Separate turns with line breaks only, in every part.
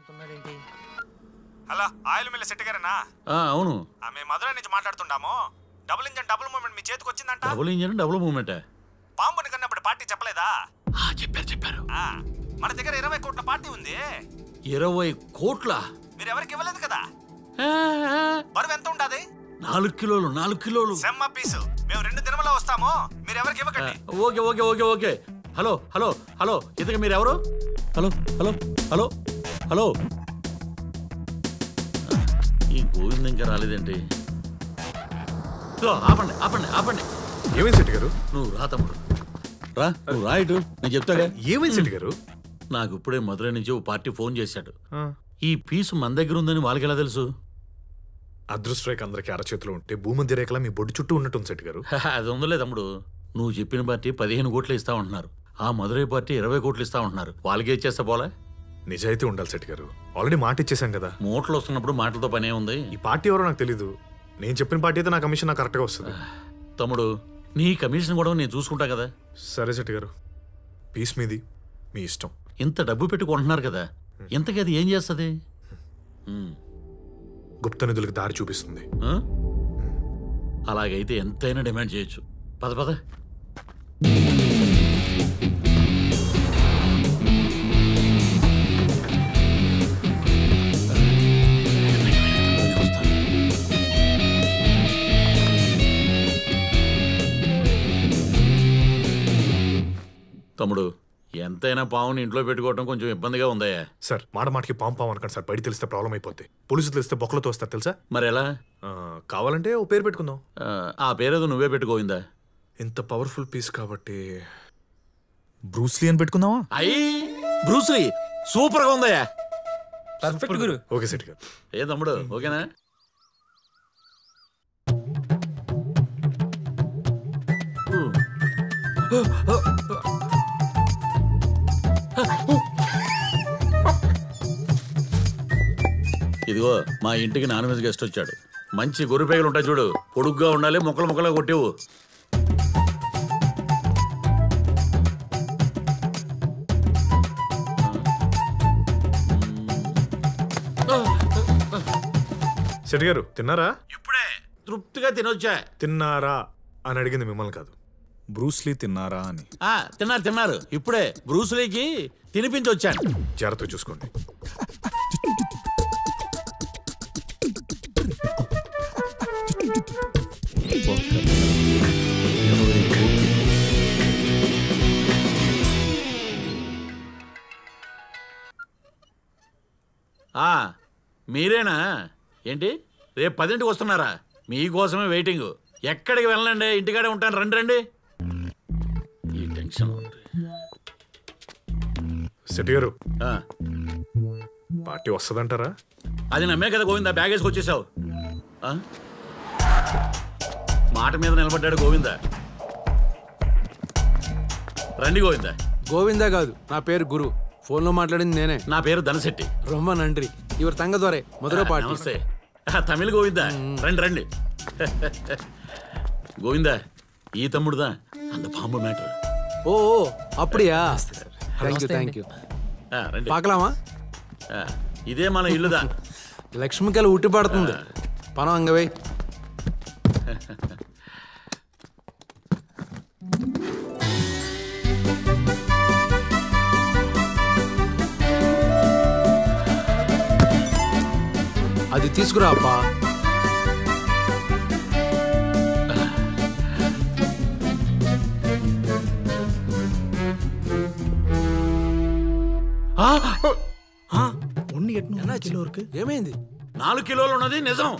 అంటున్నాడేంటి?
Hello, oil mill సెట్ గారేనా?
అవును.
మేము మధురై నుంచి మాట్లాడుతున్నాము. డబుల్ ఇంజన్ డబుల్ మూవ్మెంట్ మీ చేతికి వచ్చిందంట.
Double engine double movement?
పాంపుని కన్నప్పుడు పార్టీ చెప్పలేదా?
చెప్పారు.
మన దగ్గర 20 కోట్ల పార్టీ ఉంది.
20 కోట్ల?
మీరు ఎవరికి ఇవ్వలేదు కదా. బరువు ఎంత ఉండాది?
4 కిలోలు. 4 కిలోలు
సెమ్మ పీసు. మేము 2 దినములో వస్తాము, మీరు ఎవరికి ఇవ్వకండి.
Okay okay okay okay. Hello hello hello, ఇంతకు మీరు ఎవరు? Hello hello hello hello. ఈ గోవింద్ ఇంకా రాలేదేంటి? ఆపండి ఆపండి ఆపండి.
ఏమైంది సెట్ గారు?
నువ్వు రా తమ్ముడు, రా. నువ్వు రా ఇటు, నేను చెప్తాగా.
ఏమైంది సెట్ గారు?
నాకు ఇప్పుడే మధురై నుంచి ఓ పార్టీ ఫోన్ చేశాడు. ఈ పీసు మన దగ్గర ఉందని వాళ్ళకి ఎలా తెలుసు?
అదృష్ట రేఖ అందరికి అరచేతిలో ఉంటే భూమధ్య రేఖలా మీ బొడ్డు చుట్టూ ఉన్నట్టుంది సెట్ గారు.
అది ఉందలే తమ్ముడు. నువ్వు చెప్పిన పార్టీ 15 కోట్లు ఇస్తా ఉంటున్నారు, ఆ మధురై పార్టీ 20 కోట్లు ఇస్తా ఉంటున్నారు. వాళ్ళకే ఇచ్చేస్తా పోలే?
నిజాయితీ ఉండాలి సెట్ గారు. ఆల్రెడీ మాట ఇచ్చేసాం కదా.
మూటలు వస్తున్నప్పుడు మాటలతో పనే ఉంది.
ఈ పార్టీ ఎవరో నాకు తెలీదు. నేను చెప్పిన పార్టీ అయితే నా కమిషన్ నాకు కరెక్ట్గా వస్తుంది.
తమ్ముడు, నీ కమిషన్ కూడా నేను చూసుకుంటా కదా.
సరే సెట్ గారు, పీస్ మీది, మీ ఇష్టం.
ఇంత డబ్బు పెట్టుకుంటున్నారు కదా, ఇంతకీ అది ఏం చేస్తుంది?
గుప్త నిధులకు దారి చూపిస్తుంది.
అలాగైతే ఎంతైనా డిమాండ్ చేయొచ్చు. పద పద. తమ్ముడు, ఎంతైనా పావుని ఇంట్లో పెట్టుకోవడం కొంచెం ఇబ్బందిగా ఉందయ్యా.
సార్, మాటకి పాము అనకండి సార్. బయట తెలిస్తే ప్రాబ్లం అయిపోతాయి. పోలీసులు తెలిస్తే బొక్కలతో వస్తారు తెలుసా?
మరి ఎలా?
కావాలంటే ఓ పేరు పెట్టుకుందాం.
ఆ పేరేదో నువ్వే పెట్టుకోయిందా?
ఇంత పవర్ఫుల్ పీస్ కాబట్టి బ్రూస్లీ అని పెట్టుకుందామా?
అయ్యి బ్రూస్లీ సూపర్ గా ఉందయ్యా.
పర్ఫెక్ట్ గురు.
ఓకే సెట్ గారు.
ఏ తమ్ముడు, ఓకేనా? ఇదిగో, మా ఇంటికి నాన్ వెజ్ గెస్ట్ వచ్చాడు. మంచి గొర్రెపేగలు ఉంటాయి చూడు, పొడుగ్గా ఉండాలి, ముక్కలు ముక్కలుగా కొట్టేవు.
సెట్ గారు, తిన్నారా?
ఇప్పుడే తృప్తిగా తినొచ్చా.
తిన్నారా అని అడిగింది మిమ్మల్ని కాదు, బ్రూస్లీ తిన్నారా అని.
తిన్నారు. ఇప్పుడే బ్రూస్లీకి తినిపించి వచ్చాను.
జాగ్రత్తగా చూసుకోండి.
మీరేనా? ఏంటి, రేపు 10ంటికి వస్తున్నారా? మీకోసమే వెయిటింగ్. ఎక్కడికి వెళ్ళండి, ఇంటికాడే ఉంటాను. రండి రండి. ఈ టెన్షన్
సెట్ గారు, పార్టీ వస్తుందంటారా?
అది నమ్మే కదా గోవిందా బ్యాగ్ వేసుకొచ్చేసావు. మాట మీద నిలబడ్డాడు గోవిందా. రండి గోవిందా.
గోవిందా కాదు, నా పేరు గురు. ఫోన్లో మాట్లాడింది నేనే.
నా పేరు ధనశెట్టి.
రొమ్మ నండ్రి. ఇవరు తంగదొరే మధురై పార్టీ.
నమస్తే. తమిళ గోవిందా, రండి రండి. గోవిందా, ఈ తమ్ముడుదా అంత పాంబు మ్యాటర్.
ఓ అప్పుడియా? Thank you.
రండి.
పాకలామా?
ఇదే మన ఇల్లుదా.
లక్ష్మికలు ఉట్టి పడుతుంది. పనం అంగవై. అది తీసుకురా అప్పా. ఏమైంది?
4 కిలోలు ఉన్నది నిజం.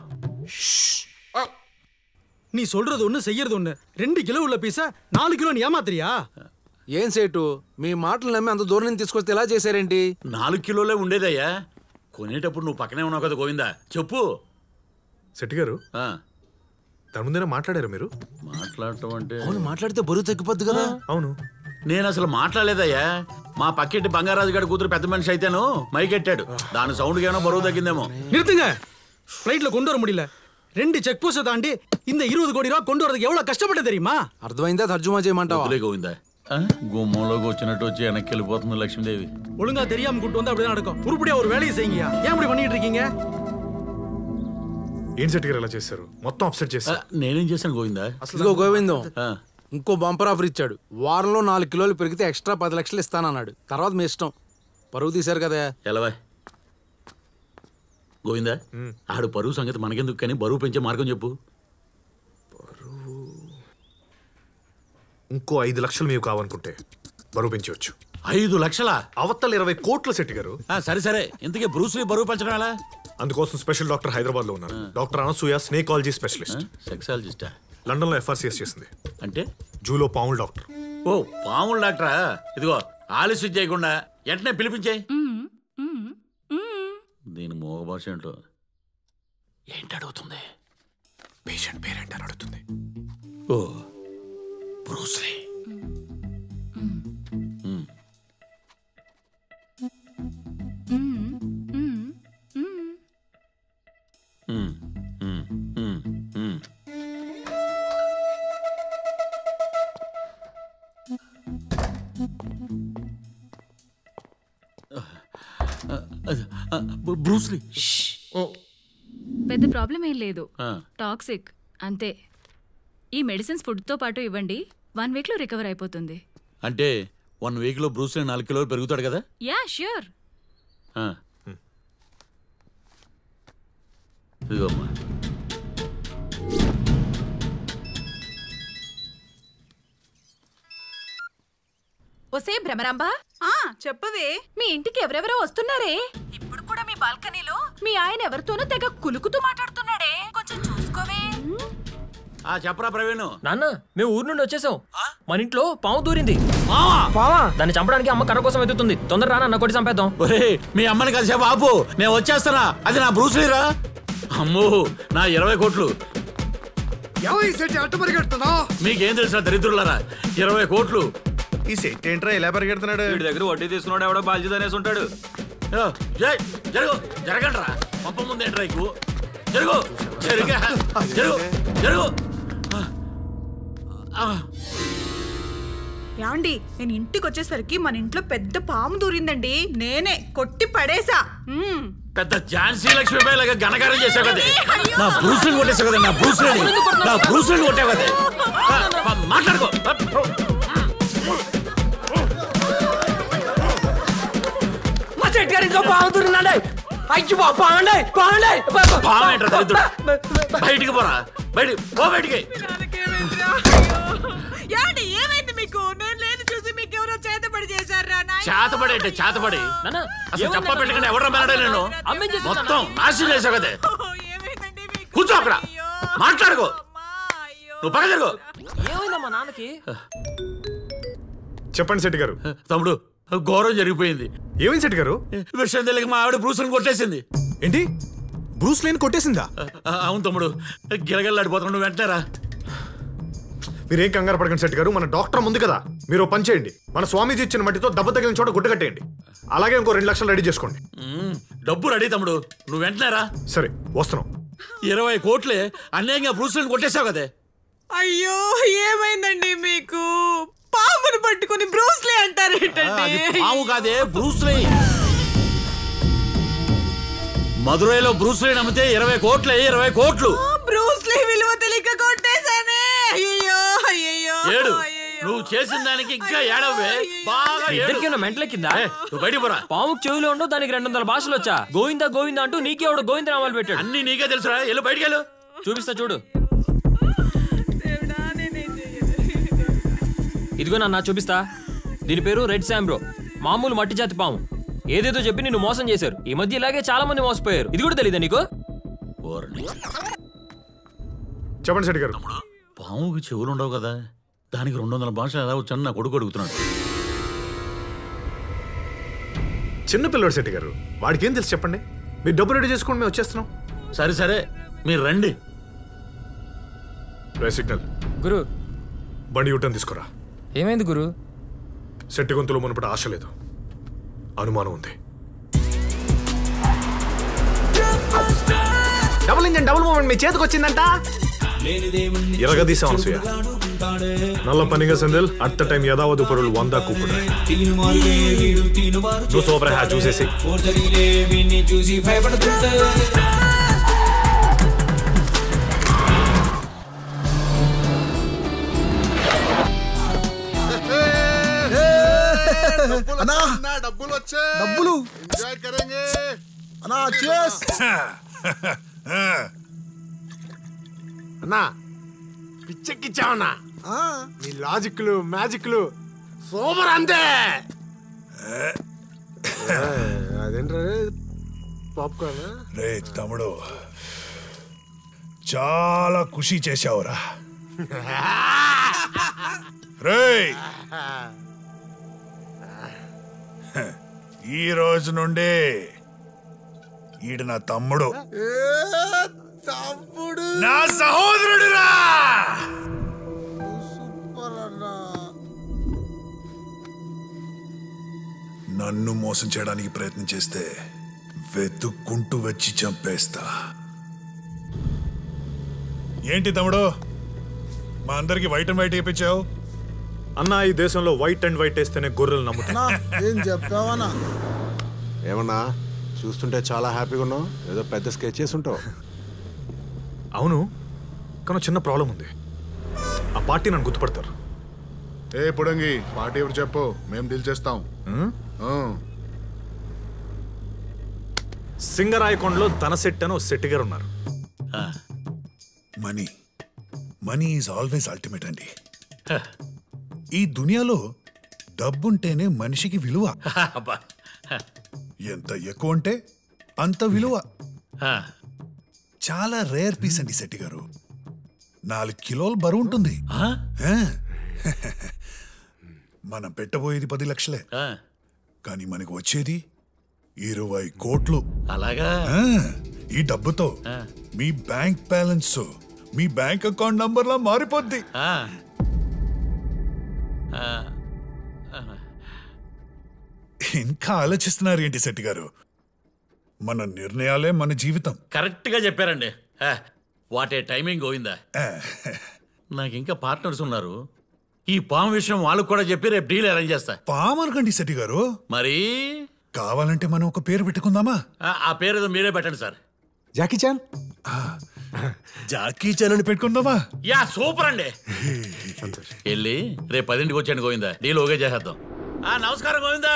நீ சொல்றது ஒண்ணு செய்யறது ஒண்ணு. 2 கிலோ உள்ள பீஸா 4 கிலோ ஏமாத்திரியா?
ఏం సేటు, మీ మాటలు నమ్మి అంత దూరం నుంచి తీసుకొస్తే ఎలా చేశారేంటి?
4 కిలోలే ఉండేదయ్యా. కొనేటప్పుడు నువ్వు పక్కనే ఉన్నావు కదా గోవిందా, చెప్పు.
సెట్ గారు, దాని ముందేనా మాట్లాడారు మీరు?
మాట్లాడటం అంటే?
అవును, మాట్లాడితే బరువు తగ్గిపోద్ది కదా.
అవును,
నేను అసలు మాట్లాడలేదయ్యా. మా పక్కింటి బంగారాజు గారి కూతురు పెద్ద మనిషి అయితేను మైకెట్టాడు. దాని సౌండ్ ఏమైనా బరువు తగ్గిందేమో.
நிறுத்துங்க. ஃப்ளைட்ல கொண்டு வர முடியல. 2 செக் போஸ்ட் தாண்டி இந்த 20 கோடி ரூபாய் கொண்டு வரதுக்கு எவ்வளவு கஷ்டப்பட்டு தெரியுமா?
అర్థమైందా? తర్జుమా చేయమంటావా?
గోవిందా, గుమ్మంలోకి వచ్చినట్టు వచ్చి వెనక్కి వెళ్ళిపోతుంది లక్ష్మీదేవి.
ஒழுங்கா தெரியாம கூட்டு வந்து அப்படியே நடக்கும். உருப்படியா ஒரு வேலையை செய்யுங்க. ஏன் இப்படி பண்ணிட்டு இருக்கீங்க?
ఏం సెట్ గారు ఇలా చేశారు? మొత్తం అప్సెట్ చేశారు.
నేనేం చేశాను గోవిందా?
ఇదిగో గోవిందం, ఇంకో బంపర్ ఆఫర్ ఇచ్చాడు. వారంలో 4 కిలోలు పెరిగితే ఎక్స్ట్రా 10 లక్షలు ఇస్తానన్నాడు. తర్వాత మీ ఇష్టం. పరువు తీశారు కదా.
ఎలావా గోవిందా, ఆడు పరువు సంగతి మనకెందుకు కానీ బరువు పెంచే మార్గం చెప్పు.
ఇంకో 5 లక్షలు మీకు కావాలనుకుంటే బరువు పెంచవచ్చు.
5 లక్షలా?
అవతల 20 కోట్ల సెట్ గారు.
సరే సరే, ఇంతకీ బ్రూస్లీ బరువు పెంచడం ఎలా?
అందుకోసం స్పెషల్ డాక్టర్ హైదరాబాద్ లో ఉన్నారు. Doctor Anasuya, snakeology specialist.
సెక్సాలజిస్టా?
లండన్ లో FRCS చేసింది.
అంటే
జూలో పాముల డాక్టర్.
ఓ పాముల డాక్టరా? ఇదిగో ఆలస్యం చేయకుండా వెంటనే పిలిపించాయి. దీని మోగ భాష ఏంటో. ఏంటి అడుగుతుంది?
పేషెంట్ పేరెంట్ అని అడుగుతుంది.
ఓ బ్రూస్లీ. బ్రూస్లీ
పెద్ద ప్రాబ్లం ఏం లేదు. టాక్సిక్ అంతే. ఈ మెడిసిన్స్ ఫుడ్తో పాటు ఇవ్వండి. 1 వీక్ లో రికవర్ అయిపోతుంది.
అంటే 1 వీక్ లో బ్రూస్లీ 4 కిలోలు పెరుగుతాడు కదా?
Yeah sure.
ఇదిగోమ్మా.
ఒసే భ్రమరాంబా,
చెప్పవే.
మీ ఇంటికి ఎవరెవరో వస్తున్నారే. ఇప్పుడు కూడా మీ బాల్కనీలో మీ ఆయన ఎవరితోనూ తెగ కులుకుతూ మాట్లాడుతున్నాడే. కొంచెం చూసుకోవే.
చెప్పరా ప్రవీణ్.
నాన్న, మేము ఊరు నుండి వచ్చేసాం. మన ఇంట్లో పాము దూరింది. పావా? దాన్ని చంపడానికి అమ్మ కర్ర కోసం ఎదుగుతుంది. తొందర రా నాన్న, కొట్టి చంపేద్దాం.
మీ అమ్మని కలిసే బాబు, నేను వచ్చేస్తానా? అది నా బ్రూస్లీరా? అమ్మో, నా 20 కోట్లు. మీకేం తెలుసా దరిద్రులారా? 20 కోట్లు.
ఈ సెట్ ఏంట్రా ఇలా పరిగెడుతున్నాడు?
వీడి దగ్గర వడ్డీ తీసుకున్నాడు ఎవడో బాధ్యత అనేసి ఉంటాడు.
జరుగు, జరగండి రా. పంప ముందేంట్రా ఎక్కువ. జరుగు జరుగు జరుగు జరుగు.
యాండి, నేను ఇంటికి వచ్చేసరికి మన ఇంట్లో పెద్ద పాము దూరిందండి. నేనే కొట్టి పడేసా.
పెద్ద ఝాన్సీ లక్ష్మీబాయి లాగా ఘనకారం చేసావు కదా. నా బ్రూస్లీని కొట్టేసావు కదా. నా బ్రూస్లీని కొట్టావు కదా. మాట్లాడుకో. బయటికి పోరా. బయటికి.
ఏమైంది మీకు? నేను లేదు చూసి మీకు ఎవరో చేతబడి చేశారా?
చేతబడి అంటే చేతబడి అసలు చెప్ప పెట్టకుండా ఎవరు మేడా? నేను మొత్తం నాశనం చేసావు కదా. కూర్చో అక్కడ, మాట్లాడుకో. నువ్వు పక్క జరుగు.
ఏమైందమ్మా నాన్నకి?
చెప్పండి శెట్టి గారు.
తమ్ముడు, ఘోరం జరిగిపోయింది.
ఏమైంది శెట్టి గారు?
విషయం తెలియక మా ఆవిడ బ్రూస్లీని కొట్టేసింది.
ఏంటి? బ్రూస్లీని కొట్టేసిందా?
అవును తమ్ముడు, గిలగల్లాడిపోతున్నాడు. వెంటనేరా.
మీరేం కంగారు పడకండి శెట్టి గారు. మన డాక్టర్ ఉంది కదా, మీరు పని చేయండి. మన స్వామీజీ ఇచ్చిన మట్టితో దెబ్బ తగిలిన చోట గుడ్డ కట్టేయండి. అలాగే ఇంకో 2 లక్షలు రెడీ చేసుకోండి.
డబ్బు రెడీ తమ్ముడు, నువ్వు వెంటనేరా.
సరే, వస్తున్నాం.
20 కోట్లే అన్యాయంగా బ్రూస్లీని కొట్టేసావు కదే.
అయ్యో, ఏమైందండి మీకు? పామును పట్టుకుని బ్రూస్లీ అంటారేంటండి?
పాము కాదే, బ్రూస్లీ. మదురైలో బ్రూస్లీ నమ్మితే 20 కోట్లే. 20 కోట్లు.
బ్రూస్లీ విలువ తెలియక కొట్టేశానే. అయ్యో అయ్యో.
ఏడు, నువ్వు చేసిన దానికి ఇంకా ఏడవే. బాగా
ఇద్దరికైనా మెంటల కింద.
నువ్వు బయటికి పోరా.
పాముకు చెవులు ఉండవు, దానికి 200 భాషలు వచ్చా. గోవిందా గోవిందా అంటూ నీకేవాడు గోవింద నామాలు పెట్టాడు.
అన్ని నీకే తెలుసురా. వెళ్ళు, బయటికి వెళ్ళు.
చూపిస్తా చూడు. ఇదిగో నాన్న చూపిస్తా. దీని పేరు రెడ్ శాంబ్రో. మామూలు మట్టి జాతి పాము. ఏదేదో చెప్పి నిన్ను మోసం చేశారు. ఈ మధ్య ఇలాగే చాలా మంది మోసపోయారు. ఇది కూడా తెలీదా నీకు?
చెప్పండి శెట్టి గారు.
పాముకి చెవులు ఉండవు కదా, దానికి 200 భాషలు ఎలా వచ్చాను నా కొడుకు అడుగుతున్నాడు.
చిన్నపిల్లడు శెట్టి గారు, వాడికి ఏం తెలుసు చెప్పండి. మీరు డబ్బు రెడీ చేసుకోండి, మేము వచ్చేస్తున్నాం.
సరే సరే, మీరు రండి.
సిగ్నల్
గురు,
బండి యూటర్న్ తీసుకురా.
ఏమైంది గురు?
శెట్టి గొంతులో మునుపటి ఆశ లేదు, అనుమానం ఉంది. డబుల్ ఇంజన్ డబుల్ మూమెంట్ మీ చేతికి వచ్చిందంట. ఇరగదీసాం అనసూయ నల్ల పనిగా సెందిల్ అట్ ద టైం యథావధి పొరులు 100 కూపుడు నువ్వు సూపర్ హ్యా చూసేసి
డబ్బులు వచ్చే డబ్బులు ఎంజాయ్ కరేంగే అన్నా cheers
అన్నా పిచ్చెక్కిచ్చావన్నా నీ లాజిక్లు మ్యాజిక్లు సూపర్ అంతే అదేంట్రా పాప్కార్న్
రే తమ్ముడు చాలా ఖుషి చేశావురా రే ఈ రోజు నుండి ఈడు నా తమ్ముడు నా సహోదరుడురా నన్ను మోసం చేయడానికి ప్రయత్నం చేస్తే వెతుక్కుంటూ వచ్చి చంపేస్తా ఏంటి తమ్ముడు మా అందరికి వైట్ అండ్ వైట్ వేయించావు
అన్నా ఈ దేశంలో వైట్ అండ్ వైట్ వేస్తేనే గొర్రెలు నమ్ముతా
ఏం చెప్పావనా
ఏమన్నా చూస్తుంటే చాలా హ్యాపీగా ఉన్నావు ఏదో పెద్ద స్కెచ్ చేసి ఉంటావు
అవును కానీ చిన్న ప్రాబ్లం ఉంది ఆ పార్టీ నన్ను గుర్తుపడతారు
ఏ పుడంగి పార్టీ ఎవరు చెప్పు మేము డీల్ చేస్తాం
సింగరాయకొండలో ధనశెట్టి అని శెట్టి గారు ఉన్నారు
money money is always ultimate అండి ఈ దునియాలో డబ్బుంటేనే మనిషికి విలువ ఎంత ఎక్కువ ఉంటే అంత విలువ చాలా రేర్ పీస్ అండి శెట్టి గారు 4 కిలోలు బరువు ఉంటుంది మనం పెట్టబోయేది 10 లక్షలే కానీ మనకు వచ్చేది 20 కోట్లు
అలాగా
ఈ డబ్బుతో మీ బ్యాంక్ బ్యాలెన్స్ మీ బ్యాంక్ అకౌంట్ నంబర్లా మారిపోద్ది ఇంకా ఆలోచిస్తున్నారు ఏంటి శెట్టి గారు మన నిర్ణయాలే మన జీవితం
కరెక్ట్ గా చెప్పారండి వాటే టైమింగ్ గోయిందా నాకు ఇంకా పార్ట్నర్స్ ఉన్నారు ఈ పాము విషయం వాళ్ళకు కూడా చెప్పి రేపు డీల్ అరేంజ్ చేస్తా
పాము అనకండి శెట్టి గారు
మరి
కావాలంటే మనం ఒక పేరు పెట్టుకుందామా
ఆ పేరు ఏదో మీరే పెట్టండి sir
Jackie Chan
Jackie Chan అని పెట్టుకుందామా
యా సూపర్ అండి వెళ్ళి రేపు 10ంటికి వచ్చాను గోవిందా డీల్ ఓకే చేసేద్దాం నమస్కారం గోవిందా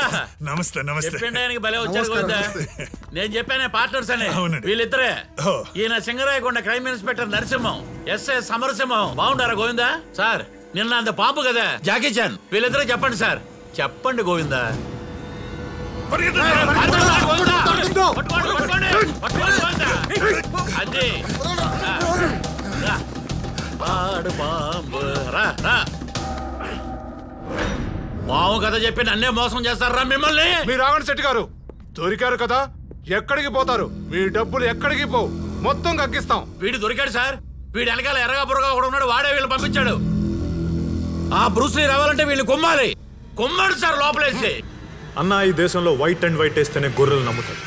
నమస్తే నమస్తే
చెప్పండి భలే వచ్చారు గోవిందా నేను చెప్పానే పార్ట్నర్స్ అని వీళ్ళిద్దరే ఈయన Singarayakonda crime inspector Narasimham SI Samarasimham బాగుంటారా గోవిందా సార్ నిన్న అంత పాపు కదా జాకీ చాన్ వీళ్ళిద్దరే చెప్పండి సార్ చెప్పండి గోవిందా అది మావు కథ చెప్పి నన్నే మోసం చేస్తారా మిమ్మల్ని
మీరు రావండి శెట్టి గారు దొరికారు కదా ఎక్కడికి పోతారు మీ డబ్బులు ఎక్కడికి పోవు మొత్తం కక్కిస్తాం
వీడు దొరికాడు సార్ వీడు వెనకాల ఎర్రగా బుర్రగా కూడా ఉన్నాడు వాడే వీళ్ళు పంపించాడు ఆ బ్రూస్లీ రావాలంటే వీళ్ళు కొమ్మాలి కొమ్మాడు సార్ లోపలేసి
అన్నా ఈ దేశంలో వైట్ అండ్ వైట్ వేస్తేనే గొర్రెలు నమ్ముతారు